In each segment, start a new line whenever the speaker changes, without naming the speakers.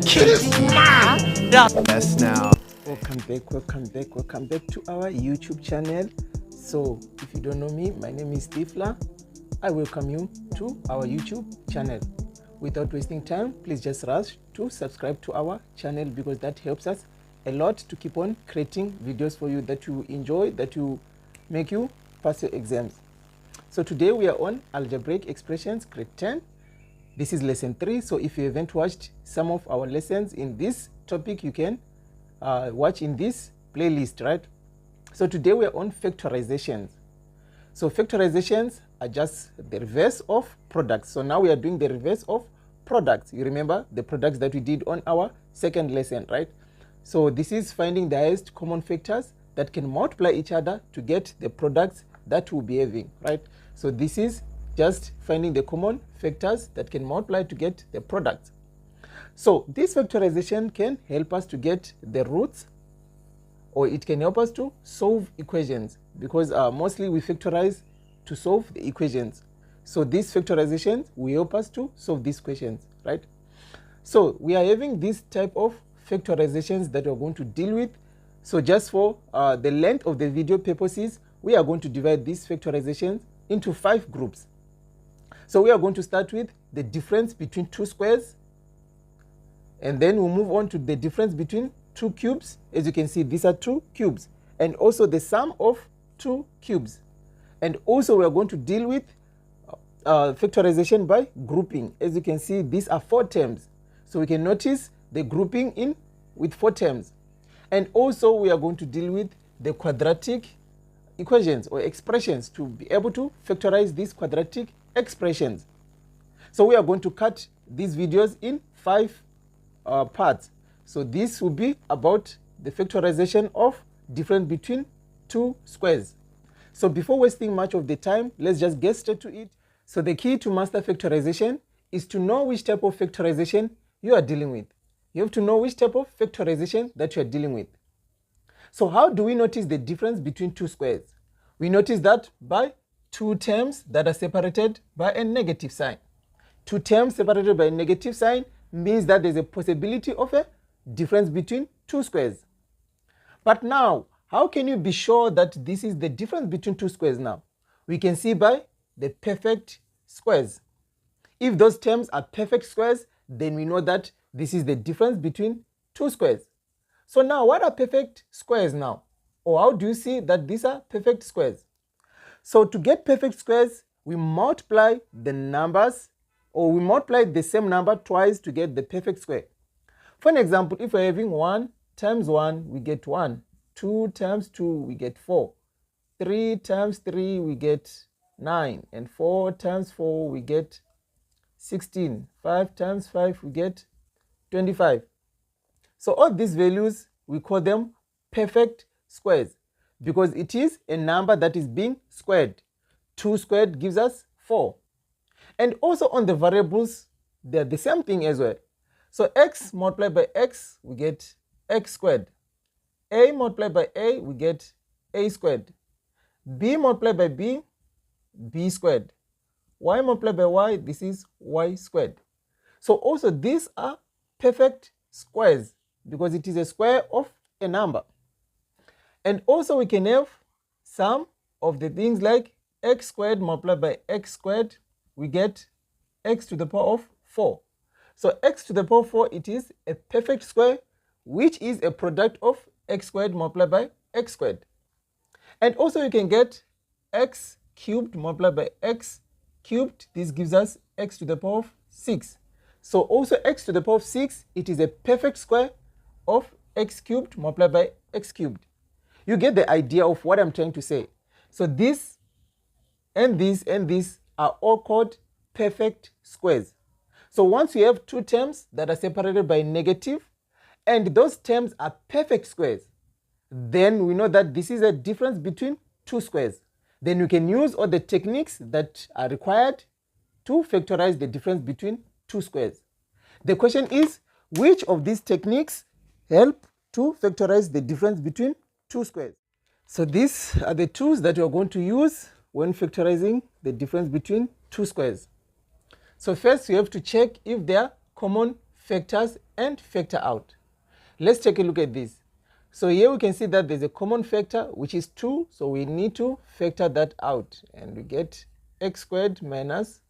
Yes, now.
Welcome back to our YouTube channel. So if you don't know me, my name is Tifla. I welcome you to our YouTube channel. Without wasting time, please just rush to subscribe to our channel because that helps us a lot to keep on creating videos for you that you enjoy, that you make you pass your exams. So today we are on algebraic expressions, grade 10. This is lesson 3. So if you haven't watched some of our lessons in this topic, you can watch in this playlist, right? So today we are on factorizations. So factorizations are just the reverse of products. So now we are doing the reverse of products. You remember the products that we did on our second lesson, right? So this is finding the highest common factors that can multiply each other to get the products that we'll be having, right? So this is just finding the common factors that can multiply to get the products. So this factorization can help us to get the roots, or it can help us to solve equations, because mostly we factorize to solve the equations. So these factorizations will help us to solve these questions, right? So we are having this type of factorizations that we're going to deal with. So just for the length of the video purposes, we are going to divide these factorizations into 5 groups. So we are going to start with the difference between two squares, and then we'll move on to the difference between two cubes. As you can see, these are two cubes, and also the sum of two cubes. And also we are going to deal with factorization by grouping. As you can see, these are 4 terms. So we can notice the grouping in with 4 terms. And also we are going to deal with the quadratic equations or expressions to be able to factorize these quadratic expressions. So we are going to cut these videos in 5 parts. So this will be about the factorization of difference between two squares. So before wasting much of the time, let's just get straight to it. So the key to master factorization is to know which type of factorization you are dealing with. You have to know which type of factorization that you are dealing with. So how do we notice the difference between two squares? We notice that by two terms that are separated by a negative sign. Two terms separated by a negative sign means that there's a possibility of a difference between two squares. But now, how can you be sure that this is the difference between two squares now? We can see by the perfect squares. If those terms are perfect squares, then we know that this is the difference between two squares. So now, what are perfect squares now? Or how do you see that these are perfect squares? So to get perfect squares, we multiply the numbers, or we multiply the same number twice to get the perfect square. For an example, if we're having 1 times 1, we get 1. 2 times 2, we get 4. 3 times 3, we get 9. And 4 times 4, we get 16. 5 times 5, we get 25. So all these values, we call them perfect squares, because it is a number that is being squared. 2 squared gives us 4. And also on the variables, they're the same thing as well. So x multiplied by x, we get x squared. A multiplied by a, we get a squared. B multiplied by b, b squared. Y multiplied by y, this is y squared. So also these are perfect squares because it is a square of a number. And also we can have some of the things like x squared multiplied by x squared, we get x to the power of 4. So x to the power of 4, it is a perfect square, which is a product of x squared multiplied by x squared. And also you can get x cubed multiplied by x cubed. This gives us x to the power of 6. So also x to the power of 6, it is a perfect square of x cubed multiplied by x cubed. You get the idea of what I'm trying to say. So this and this and this are all called perfect squares. So once you have two terms that are separated by negative, and those terms are perfect squares, then we know that this is a difference between two squares. Then you can use all the techniques that are required to factorize the difference between two squares. The question is, which of these techniques help to factorize the difference between two squares? So these are the tools that you're going to use when factorizing the difference between two squares. So first you have to check if they are common factors and factor out. Let's take a look at this. So here we can see that there's a common factor, which is 2. So we need to factor that out. And we get x squared minus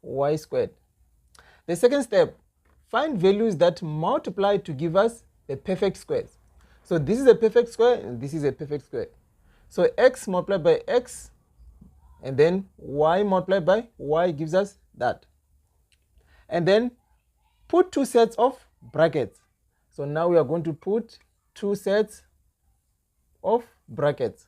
y squared. The second step, find values that multiply to give us the perfect squares. So this is a perfect square and this is a perfect square. So x multiplied by x and then y multiplied by y gives us that. And then put 2 sets of brackets. So now we are going to put 2 sets of brackets.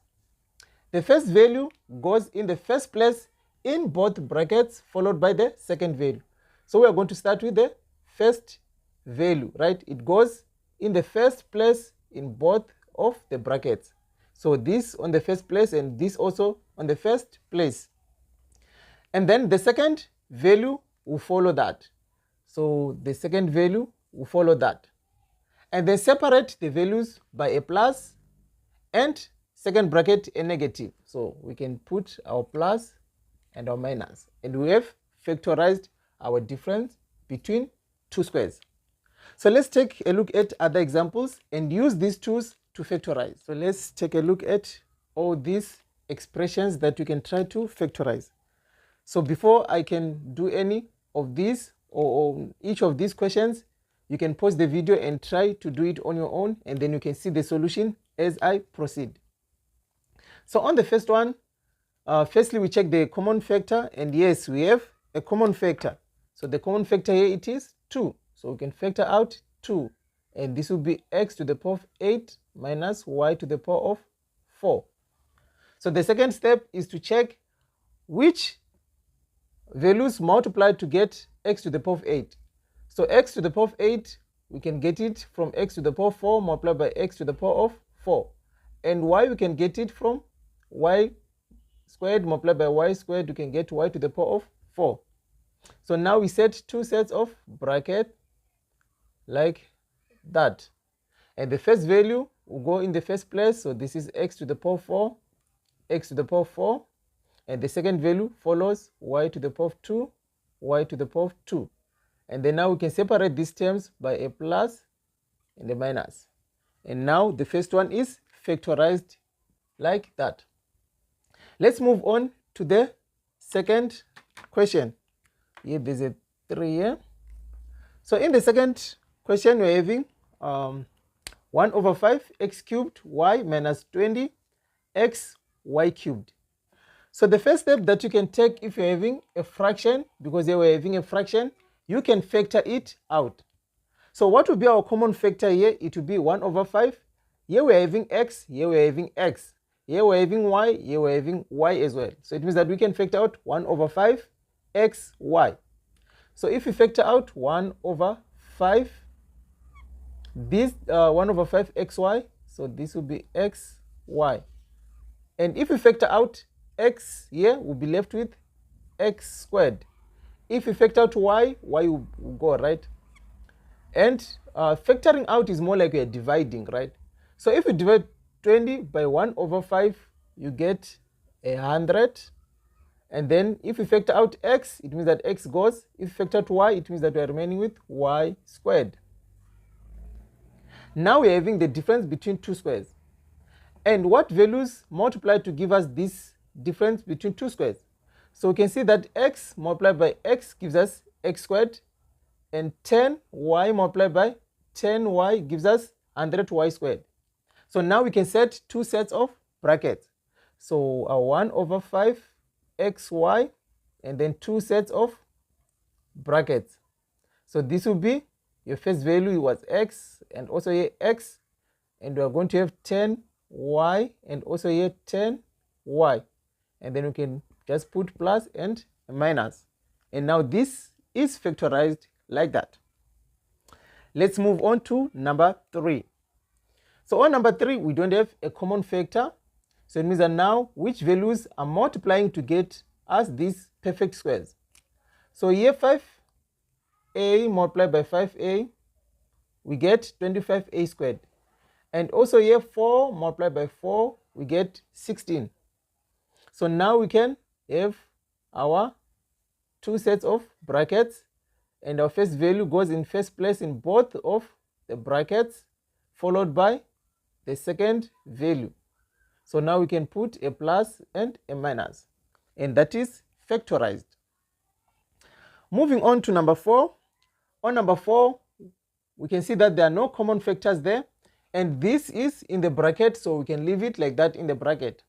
The first value goes in the first place in both brackets, followed by the second value. So we are going to start with the first value, right? It goes in the first place in both of the brackets. So this on the first place and this also on the first place. And then the second value will follow that. So the second value will follow that. And then separate the values by a plus and second bracket a negative. So we can put our plus and our minus. And we have factorized our difference between 2 squares. So let's take a look at other examples and use these tools to factorize. So let's take a look at all these expressions that you can try to factorize. So before I can do any of these or each of these questions, you can pause the video and try to do it on your own, and then you can see the solution as I proceed. So on the first one, firstly we check the common factor, and yes, we have a common factor. So the common factor here, it is 2. So we can factor out 2, and this will be x to the power of 8 minus y to the power of 4. So the second step is to check which values multiply to get x to the power of 8. So x to the power of 8, we can get it from x to the power of 4 multiplied by x to the power of 4. And y, we can get it from y squared multiplied by y squared, you can get y to the power of 4. So now we set 2 sets of bracket like that. And the first value will go in the first place. So this is x to the power of 4, x to the power of 4. And the second value follows y to the power of 2, y to the power of 2. And then now we can separate these terms by a plus and a minus. And now the first one is factorized like that. Let's move on to the second question. Here there's a 3 here. So in the second question, we're having 1 over 5 x cubed y minus 20 x y cubed. So the first step that you can take if you're having a fraction, because here we're having a fraction, you can factor it out. So what will be our common factor here? It will be 1 over 5. Here we're having x, here we're having x. Here we're having y, here we're having y as well. So it means that we can factor out 1 over 5 x, y. So if we factor out 1 over 5, this 1 over 5 xy, so this will be xy. And if we factor out x here, we'll be left with x squared. If we factor out y, y will go, right? And factoring out is more like we are dividing, right? So if you divide 20 by 1 over 5, you get 100. And then if we factor out x, it means that x goes. If we factor out y, it means that we are remaining with y squared. Now we are having the difference between 2 squares. And what values multiply to give us this difference between 2 squares? So we can see that x multiplied by x gives us x squared, and 10y multiplied by 10y gives us 100y squared. So now we can set 2 sets of brackets. So 1 over 5 xy, and then 2 sets of brackets. So this will be your first value was x, and also here x, and we are going to have 10y, and also here 10y. And then we can just put plus and minus. And now this is factorized like that. Let's move on to number 3. So on number 3, we don't have a common factor. So it means that now which values are multiplying to get us these perfect squares. So here 5a multiplied by 5a, we get 25a squared. And also here 4 multiplied by 4, we get 16. So now we can have our 2 sets of brackets, and our first value goes in first place in both of the brackets, followed by the second value. So now we can put a plus and a minus, and that is factorized. Moving on to number 4. On number 4, we can see that there are no common factors there, and this is in the bracket, so we can leave it like that in the bracket.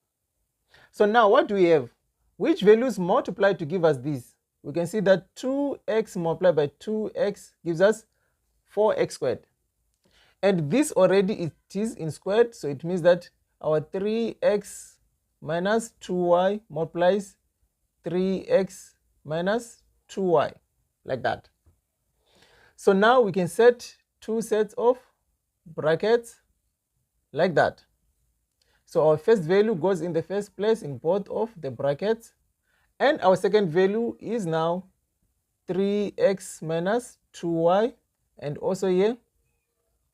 So now what do we have? Which values multiply to give us this? We can see that 2x multiplied by 2x gives us 4x squared. And this already it is in squared, so it means that our 3x minus 2y multiplies 3x minus 2y, like that. So now we can set two sets of brackets like that. So our first value goes in the first place in both of the brackets, and our second value is now 3x minus 2y, and also here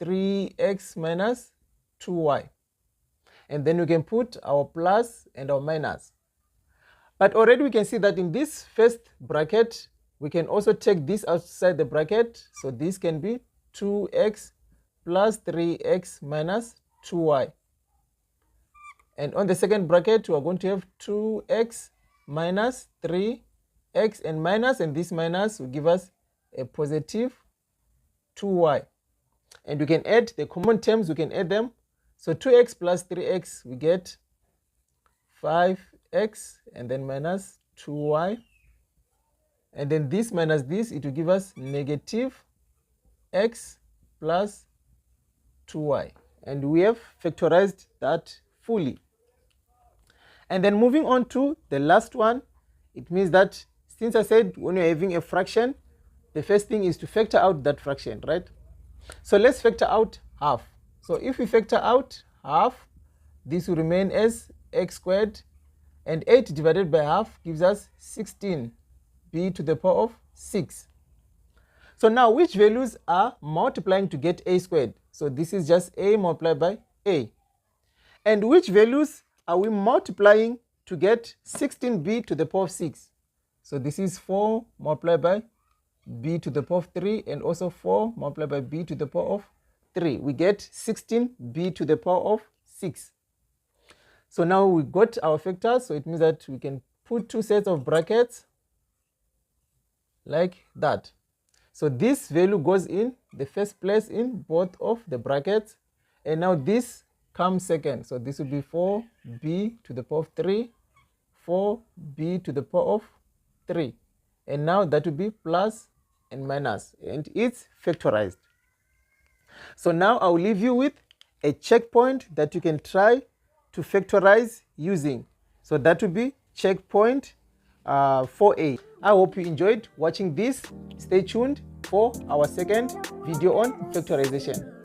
3x minus 2y. And then we can put our plus and our minus. But already we can see that in this first bracket, we can also take this outside the bracket. So this can be 2x plus 3x minus 2y. And on the second bracket, we are going to have 2x minus 3x and minus, and this minus will give us a positive 2y. And we can add the common terms, we can add them. So 2x plus 3x, we get 5x and then minus 2y. And then this minus this, it will give us negative x plus 2y. And we have factorized that fully. And then moving on to the last one, it means that since I said when you're having a fraction, the first thing is to factor out that fraction, right? So let's factor out half. So if we factor out half, this will remain as x squared, and 8 divided by half gives us 16, b to the power of 6. So now which values are multiplying to get a squared? So this is just a multiplied by a. And which values are we multiplying to get 16b to the power of 6? So this is 4 multiplied by b to the power of 3, and also 4 multiplied by b to the power of 3. We get 16b to the power of 6. So now we got our factors, so it means that we can put two sets of brackets like that. So this value goes in the first place in both of the brackets, and now this comes second. So this will be 4b to the power of 3, 4b to the power of 3. And now that will be plus and minus, and it's factorized. So now I'll leave you with a checkpoint that you can try to factorize using. So that will be checkpoint 4a. I hope you enjoyed watching this. Stay tuned for our second video on factorization.